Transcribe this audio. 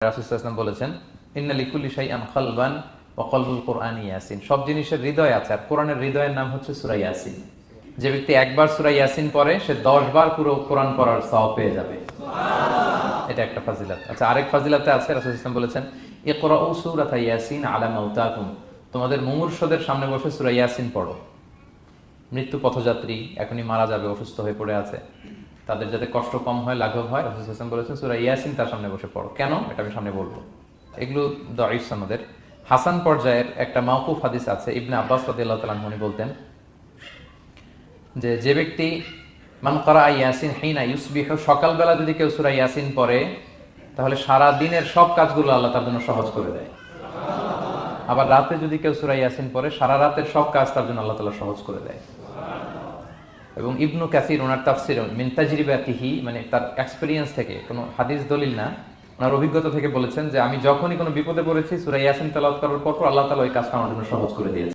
রাসূল সাল্লাল্লাহু আলাইহি ওয়াসাল্লাম বলেছেন, ইন্না লিকুল্লি শাইআন কলবান ওয়া কলবুল কুরআনি ইয়াসিন। সব জিনিসের হৃদয় আছে, আর কোরআনের হৃদয়ের নাম হচ্ছে সূরা ইয়াসিন। যে ব্যক্তি একবার সূরা ইয়াসিন পড়ে, সে 10 বার পুরো কোরআন পড়ার সওয়াব পেয়ে যাবে। এটা একটা ফাজিলত। আচ্ছা, আরেক ফাজিলতে আছে, রাসূল সাল্লাল্লাহু আলাইহি ওয়াসাল্লাম বলেছেন, ইকরাউ সূরাতা ইয়াসিন আলা মাউতাকুম। তোমাদের মুমূর্ষদের সামনে বসে সূরা ইয়াসিন পড়ো। মৃত্যু পথযাত্রী এখনই মারা যাবে, অসুস্থ হয়ে পড়ে আছে, তাদের যাতে কষ্ট কম হয়, লাঘব হয়, রাসূল সাল্লাল্লাহু আলাইহি ওয়াসাল্লাম বলেছেন সূরা ইয়াসিন তার সামনে বসে পড়ো। কেন? এটা আমি সামনে বলবো। এগুলো দাঈফ সনদের। হাসান পর্যায়ের একটা মাওকুফ হাদিস আছে, ইবনে আব্বাস রাদিয়াল্লাহু তাআলা আনহু বলতেন যে ব্যক্তি মান ক্বারা ইয়াসিন হিনা ইউসবিহু, সকালবেলা যদি কেউ সূরা ইয়াসিন পড়ে, তাহলে সারা দিনের সব কাজগুলো আল্লাহ তার জন্য সহজ করে দেয়। আবার রাতে যদি কেউ সূরা ইয়াসিন পড়ে, সারা রাতের সব কাজ তার জন্য আল্লাহ তাআলা সহজ করে দেয়। এবং ইবনু কাসির ওনার তাফসির মিন তাজরিবাতিহি, মানে তার এক্সপেরিয়েন্স থেকে, কোনো হাদিস দলিল না, ওনার অভিজ্ঞতা থেকে বলেছেন যে আমি যখনই কোনো বিপদে পড়েছি, সূরা ইয়াসিন তেলাওয়াত করার পর আল্লাহ তাআলা ওই কাজটা আমার জন্য সহজ করে দিয়েছে।